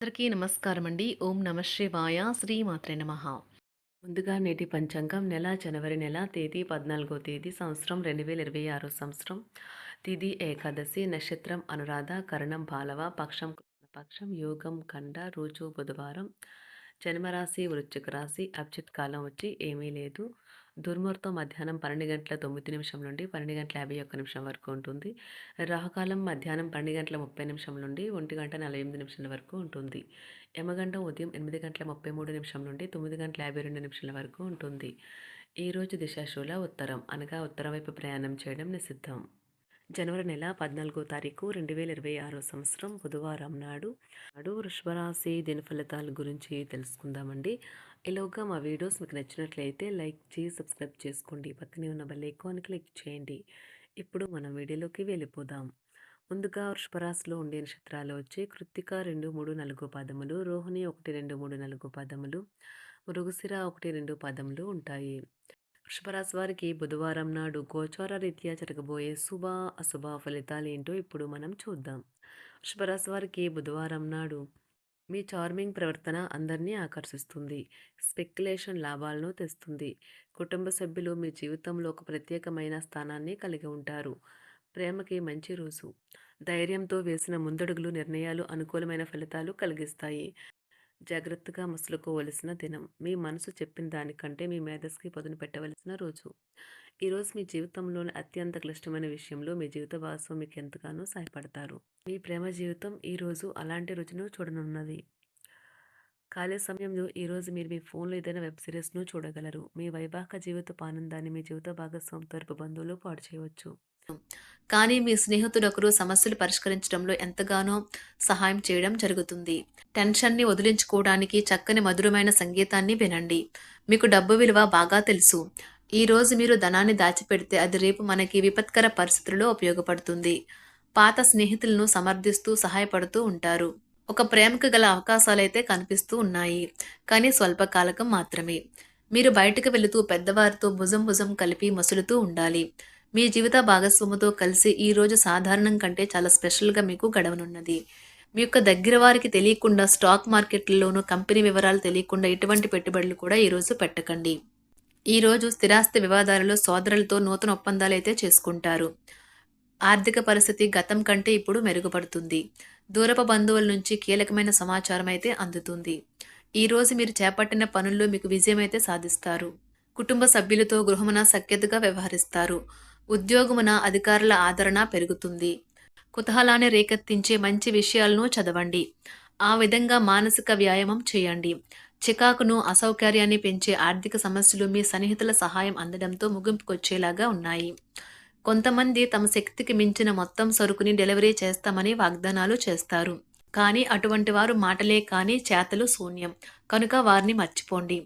అందరికీ నమస్కారం అండి. ఓం నమ శివాయ. శ్రీమాత్రే నమః. ముందుగా నేటి పంచాంగం నెల జనవరి నెల తేదీ 14వ తేదీ సంవత్సరం 2026 సంవత్సరం. తిథి ఏకాదశి, నక్షత్రం అనురాధ, కరణం బాలవ, పక్షం పక్షం, యోగం ఖండ, రోజు బుధవారం. జన్మరాశి వృశ్చిక రాశి. అభిజిత్ కాలం వచ్చి ఏమీ లేదు. దుర్ముహూర్తం మధ్యాహ్నం 12 గంటల 9 నిమిషం నుండి 12 గంటల 51 నిమిషం వరకు ఉంటుంది. రాహుకాలం మధ్యాహ్నం 12 గంటల 30 నిమిషం నుండి 1 గంట 48 నిమిషాల వరకు ఉంటుంది. యమగండం ఉదయం 8 గంటల 33 నిమిషం నుండి 9 గంటల 52 నిమిషాల వరకు ఉంటుంది. ఈరోజు దిశాశూల ఉత్తరం, అనగా ఉత్తరం వైపు ప్రయాణం చేయడం నిషిద్ధం. జనవరి నెల 14వ తారీఖు 2026 సంవత్సరం బుధవారం నాడు వృషభరాశి దినఫలితాల గురించి తెలుసుకుందామండి. ఈలోగా మా వీడియోస్ మీకు నచ్చినట్లయితే లైక్ చేసి సబ్స్క్రైబ్ చేసుకోండి. పక్కనే ఉన్న బెల్ ఐకాన్ క్లిక్ చేయండి. ఇప్పుడు మనం వీడియోలోకి వెళ్ళిపోదాం. ముందుగా వృషభరాశిలో ఉండే నక్షత్రాలు వచ్చి కృత్తిక 2, 3, 4 పాదములు, రోహిణి 1, 2, 3, 4 పాదములు, మృగశిర 1, 2 పాదములు ఉంటాయి. వృషభరాశి వారికి బుధవారం నాడు గోచార రీత్యా జరగబోయే శుభ అశుభ ఫలితాలు ఏంటో ఇప్పుడు మనం చూద్దాం. వృషభరాశి వారికి బుధవారం నాడు మీ చార్మింగ్ ప్రవర్తన అందరినీ ఆకర్షిస్తుంది. స్పెక్యులేషన్ లాభాలను తెస్తుంది. కుటుంబ సభ్యులు మీ జీవితంలో ఒక ప్రత్యేకమైన స్థానాన్ని కలిగి ఉంటారు. ప్రేమకి మంచి రోజు. ధైర్యంతో వేసిన ముందడుగులు నిర్ణయాలు అనుకూలమైన ఫలితాలు కలిగిస్తాయి. జాగ్రత్తగా మసులుకోవలసిన దినం. మీ మనసు చెప్పిన దానికంటే మీ మేధస్సుకి పదును పెట్టవలసిన రోజు. ఈరోజు మీ జీవితంలోని అత్యంత క్లిష్టమైన విషయంలో మీ జీవిత భాగస్వామి మీకు ఎంతగానో సహాయపడతారు. మీ ప్రేమ జీవితం ఈరోజు అలాంటి రుచిను చూడనున్నది. ఖాళీ సమయంలో ఈరోజు మీరు మీ ఫోన్లో ఏదైనా వెబ్ సిరీస్ను చూడగలరు. మీ వైవాహిక జీవితపు ఆనందాన్ని మీ జీవిత భాగస్వామి తరపు బంధువులు పాడు చేయవచ్చు. కానీ మీ స్నేహితుడొకరు సమస్యలు పరిష్కరించడంలో ఎంతగానో సహాయం చేయడం జరుగుతుంది. టెన్షన్ని వదిలించుకోవడానికి చక్కని మధురమైన సంగీతాన్ని వినండి. మీకు డబ్బు విలువ బాగా తెలుసు. ఈ రోజు మీరు ధనాన్ని దాచిపెడితే అది రేపు మనకి విపత్కర పరిస్థితుల్లో ఉపయోగపడుతుంది. పాత స్నేహితులను సమర్థిస్తూ సహాయపడుతూ ఉంటారు. ఒక ప్రేమకు గల అవకాశాలైతే కనిపిస్తూ ఉన్నాయి, కానీ స్వల్పకాలకం మాత్రమే. మీరు బయటకు వెళుతూ పెద్దవారితో భుజం భుజం కలిపి మసులుతూ ఉండాలి. మీ జీవిత భాగస్వామితో కలిసి ఈ రోజు సాధారణం కంటే చాలా స్పెషల్గా మీకు గడవనున్నది. మీ యొక్క దగ్గర వారికి తెలియకుండా స్టాక్ మార్కెట్లలోనూ కంపెనీ వివరాలు తెలియకుండా ఎటువంటి పెట్టుబడులు కూడా ఈరోజు పెట్టకండి. ఈరోజు స్థిరాస్తి వివాదాలలో సోదరులతో నూతన ఒప్పందాలు అయితే చేసుకుంటారు. ఆర్థిక పరిస్థితి గతం కంటే ఇప్పుడు మెరుగుపడుతుంది. దూరపు బంధువుల నుంచి కీలకమైన సమాచారం అయితే అందుతుంది. ఈరోజు మీరు చేపట్టిన పనుల్లో మీకు విజయం అయితే సాధిస్తారు. కుటుంబ సభ్యులతో గృహమున సఖ్యతగా వ్యవహరిస్తారు. ఉద్యోగమున అధికారుల ఆదరణ పెరుగుతుంది. కుతూహలాన్ని రేకెత్తించే మంచి విషయాలను చదవండి. ఆ విధంగా మానసిక వ్యాయామం చేయండి. చికాకును అసౌకర్యాన్ని పెంచే ఆర్థిక సమస్యలు మీ సన్నిహితుల సహాయం అందడంతో ముగింపుకొచ్చేలాగా ఉన్నాయి. కొంతమంది తమ శక్తికి మించిన మొత్తం సరుకుని డెలివరీ చేస్తామని వాగ్దానాలు చేస్తారు. కానీ అటువంటి వారు మాటలే కానీ చేతలు శూన్యం. కనుక వారిని మర్చిపోండి.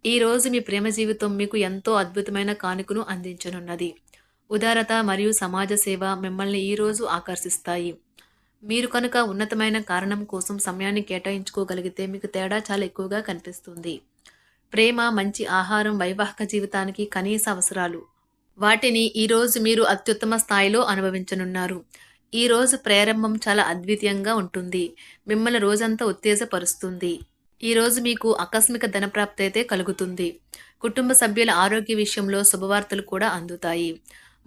ఈ రోజు మీ ప్రేమ జీవితం మీకు ఎంతో అద్భుతమైన కానుకను అందించనున్నది. ఉదారత మరియు సమాజ సేవ మిమ్మల్ని ఈరోజు ఆకర్షిస్తాయి. మీరు కనుక ఉన్నతమైన కారణం కోసం సమయాన్ని కేటాయించుకోగలిగితే మీకు తేడా చాలా ఎక్కువగా కనిపిస్తుంది. ప్రేమ, మంచి ఆహారం వైవాహిక జీవితానికి కనీస అవసరాలు. వాటిని ఈరోజు మీరు అత్యుత్తమ స్థాయిలో అనుభవించనున్నారు. ఈ రోజు ప్రారంభం చాలా అద్వితీయంగా ఉంటుంది. మిమ్మల్ని రోజంతా ఉత్తేజపరుస్తుంది. ఈరోజు మీకు ఆకస్మిక ధనప్రాప్తి అయితే కలుగుతుంది. కుటుంబ సభ్యుల ఆరోగ్య విషయంలో శుభవార్తలు కూడా అందుతాయి.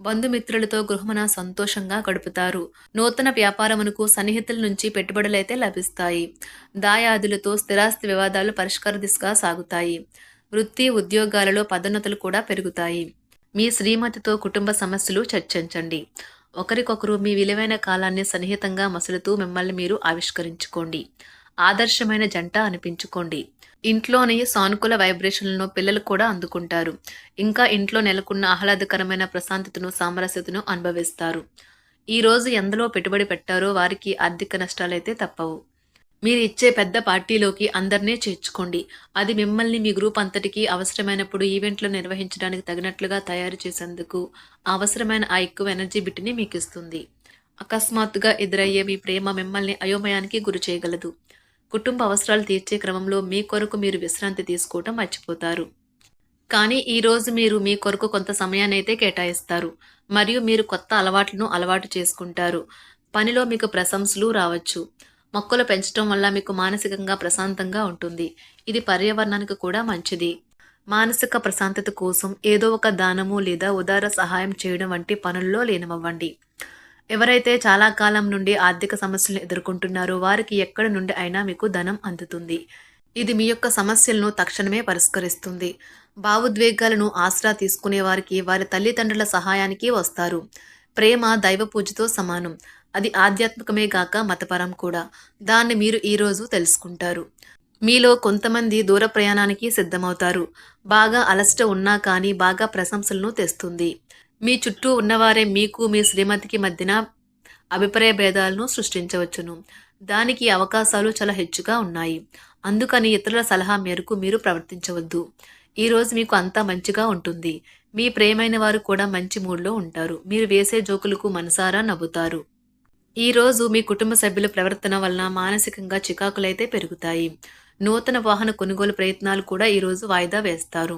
బంధుమిత్రులతో గృహమున సంతోషంగా గడుపుతారు. నూతన వ్యాపారమునకు సన్నిహితుల నుంచి పెట్టుబడులైతే లభిస్తాయి. దాయాదులతో స్థిరాస్తి వివాదాలు పరిష్కార దిశగా సాగుతాయి. వృత్తి ఉద్యోగాలలో పదోన్నతులు కూడా పెరుగుతాయి. మీ శ్రీమతితో కుటుంబ సమస్యలు చర్చించండి. ఒకరికొకరు మీ విలువైన కాలాన్ని సన్నిహితంగా మసులుతూ మిమ్మల్ని మీరు ఆవిష్కరించుకోండి. ఆదర్శమైన జంట అనిపించుకోండి. ఇంట్లోని సానుకూల వైబ్రేషన్లను పిల్లలు కూడా అందుకుంటారు. ఇంకా ఇంట్లో నెలకొన్న ఆహ్లాదకరమైన ప్రశాంతతను, సామరస్యతను అనుభవిస్తారు. ఈ రోజు ఎందులో పెట్టుబడి పెట్టారో వారికి ఆర్థిక నష్టాలైతే తప్పవు. మీరు ఇచ్చే పెద్ద పార్టీలోకి అందరినీ చేర్చుకోండి. అది మిమ్మల్ని మీ గ్రూప్ అంతటికీ అవసరమైనప్పుడు ఈవెంట్లు నిర్వహించడానికి తగినట్లుగా తయారు చేసేందుకు అవసరమైన ఆ ఎక్కువ ఎనర్జీ బిట్ని మీకు ఇస్తుంది. అకస్మాత్తుగా ఎదురయ్యే మీ ప్రేమ మిమ్మల్ని అయోమయానికి గురి చేయగలదు. కుటుంబ అవసరాలు తీర్చే క్రమంలో మీ కొరకు మీరు విశ్రాంతి తీసుకోవటం మర్చిపోతారు. కానీ ఈరోజు మీరు మీ కొరకు కొంత సమయాన్ని అయితే కేటాయిస్తారు. మరియు మీరు కొత్త అలవాట్లను అలవాటు చేసుకుంటారు. పనిలో మీకు ప్రశంసలు రావచ్చు. మొక్కలు పెంచడం వల్ల మీకు మానసికంగా ప్రశాంతంగా ఉంటుంది. ఇది పర్యావరణానికి కూడా మంచిది. మానసిక ప్రశాంతత కోసం ఏదో ఒక దానము లేదా ఉదార సహాయం చేయడం వంటి పనుల్లో లీనమవ్వండి. ఎవరైతే చాలా కాలం నుండి ఆర్థిక సమస్యలను ఎదుర్కొంటున్నారో వారికి ఎక్కడి నుండి అయినా మీకు ధనం అందుతుంది. ఇది మీ యొక్క సమస్యలను తక్షణమే పరిష్కరిస్తుంది. భావోద్వేగాలను ఆసరా తీసుకునే వారికి వారి తల్లిదండ్రుల సహాయానికి వస్తారు. ప్రేమ దైవ పూజతో సమానం. అది ఆధ్యాత్మికమే గాక మతపరం కూడా. దాన్ని మీరు ఈరోజు తెలుసుకుంటారు. మీలో కొంతమంది దూర ప్రయాణానికి సిద్ధమవుతారు. బాగా అలసట ఉన్నా కానీ బాగా ప్రశంసలను తెస్తుంది. మీ చుట్టూ ఉన్నవారే మీకు మీ శ్రీమతికి మధ్యన అభిప్రాయ భేదాలను సృష్టించవచ్చును. దానికి అవకాశాలు చాలా హెచ్చుగా ఉన్నాయి. అందుకని ఇతరుల సలహా మేరకు మీరు ప్రవర్తించవద్దు. ఈరోజు మీకు అంతా మంచిగా ఉంటుంది. మీ ప్రియమైన వారు కూడా మంచి మూడ్లో ఉంటారు. మీరు వేసే జోకులకు మనసారా నవ్వుతారు. ఈరోజు మీ కుటుంబ సభ్యుల ప్రవర్తన వలన మానసికంగా చికాకులైతే పెరుగుతాయి. నూతన వాహన కొనుగోలు ప్రయత్నాలు కూడా ఈరోజు వాయిదా వేస్తారు.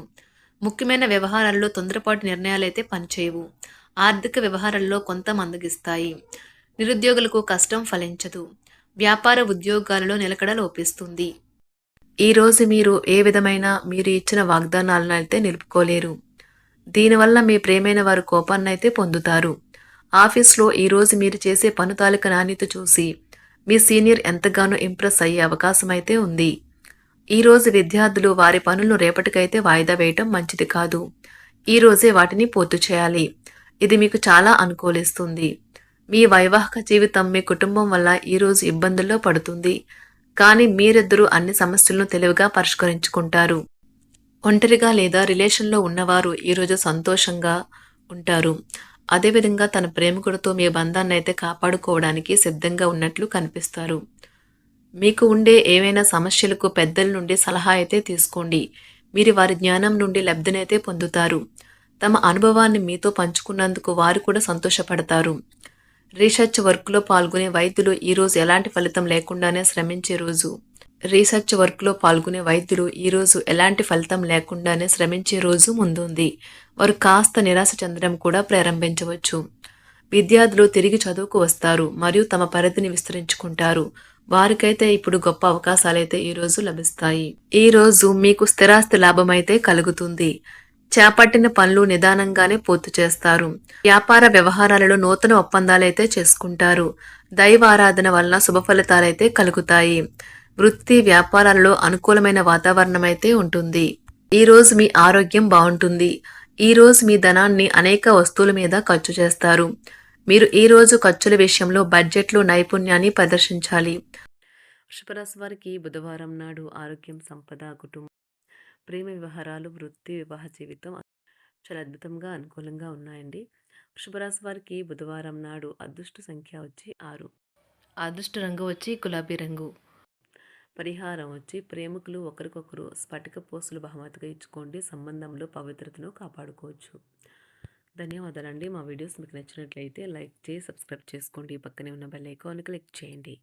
ముఖ్యమైన వ్యవహారాల్లో తొందరపాటు నిర్ణయాలైతే పనిచేయవు. ఆర్థిక వ్యవహారాల్లో కొంత మందగిస్తాయి. నిరుద్యోగులకు కష్టం ఫలించదు. వ్యాపార ఉద్యోగాలలో నిలకడ లోపిస్తుంది. ఈరోజు మీరు ఏ విధమైన మీరు ఇచ్చిన వాగ్దానాలను అయితే నిలుపుకోలేరు. దీనివల్ల మీ ప్రేమైన వారు కోపాన్నైతే పొందుతారు. ఆఫీస్లో ఈరోజు మీరు చేసే పను తాలూక నాణ్యత చూసి మీ సీనియర్ ఎంతగానో ఇంప్రెస్ అయ్యే అవకాశం అయితే ఉంది. ఈరోజు విద్యార్థులు వారి పనులను రేపటికైతే వాయిదా వేయటం మంచిది కాదు. ఈరోజే వాటిని పూర్తి చేయాలి. ఇది మీకు చాలా అనుకూలిస్తుంది. మీ వైవాహిక జీవితం మీ కుటుంబం వల్ల ఈరోజు ఇబ్బందుల్లో పడుతుంది. కానీ మీరిద్దరూ అన్ని సమస్యలను తెలివిగా పరిష్కరించుకుంటారు. ఒంటరిగా లేదా రిలేషన్లో ఉన్నవారు ఈరోజు సంతోషంగా ఉంటారు. అదేవిధంగా తన ప్రేమికుడితో మీ బంధాన్ని అయితే కాపాడుకోవడానికి సిద్ధంగా ఉన్నట్లు కనిపిస్తారు. మీకు ఉండే ఏవైనా సమస్యలకు పెద్దల నుండి సలహా అయితే తీసుకోండి. మీరు వారి జ్ఞానం నుండి లబ్ధినైతే పొందుతారు. తమ అనుభవాన్ని మీతో పంచుకున్నందుకు వారు కూడా సంతోషపడతారు. రీసెర్చ్ వర్క్లో పాల్గొనే వైద్యులు ఈరోజు ఎలాంటి ఫలితం లేకుండానే శ్రమించే రోజు. రీసెర్చ్ వర్క్లో పాల్గొనే వైద్యులు ఈరోజు ఎలాంటి ఫలితం లేకుండానే శ్రమించే రోజు ముందుంది. వారు కాస్త నిరాశ చెందడం కూడా ప్రారంభించవచ్చు. విద్యార్థులు తిరిగి చదువుకు వస్తారు మరియు తమ పరిధిని విస్తరించుకుంటారు. వారికైతే ఇప్పుడు గొప్ప అవకాశాలైతే ఈరోజు లభిస్తాయి. ఈరోజు మీకు స్థిరాస్తి లాభమైతే కలుగుతుంది. చేపట్టిన పనులు నిదానంగానే పూర్తి చేస్తారు. వ్యాపార వ్యవహారాలలో నూతన ఒప్పందాలైతే చేసుకుంటారు. దైవ ఆరాధన వలన శుభ ఫలితాలైతే కలుగుతాయి. వృత్తి వ్యాపారాలలో అనుకూలమైన వాతావరణం అయితే ఉంటుంది. ఈరోజు మీ ఆరోగ్యం బాగుంటుంది. ఈరోజు మీ ధనాన్ని అనేక వస్తువుల మీద ఖర్చు చేస్తారు. మీరు ఈరోజు ఖర్చుల విషయంలో బడ్జెట్లో నైపుణ్యాన్ని ప్రదర్శించాలి. వృషభరాశి వారికి బుధవారం నాడు ఆరోగ్యం, సంపద, కుటుంబం, ప్రేమ వ్యవహారాలు, వృత్తి, వివాహ జీవితం చాలా అద్భుతంగా అనుకూలంగా ఉన్నాయండి. వృషభరాశి వారికి బుధవారం నాడు అదృష్ట సంఖ్య వచ్చి 6. అదృష్ట రంగు వచ్చి గులాబీ రంగు. పరిహారం వచ్చి ప్రేమికులు ఒకరికొకరు స్ఫటిక పూసలు బహుమతిగా ఇచ్చుకోండి. సంబంధంలో పవిత్రతను కాపాడుకోవచ్చు. ధన్యవాదాలండి. మా వీడియోస్ మీకు నచ్చినట్లయితే లైక్ చేసి సబ్స్క్రైబ్ చేసుకోండి. పక్కనే ఉన్న బెల్ ఐకాన్ క్లిక్ చేయండి.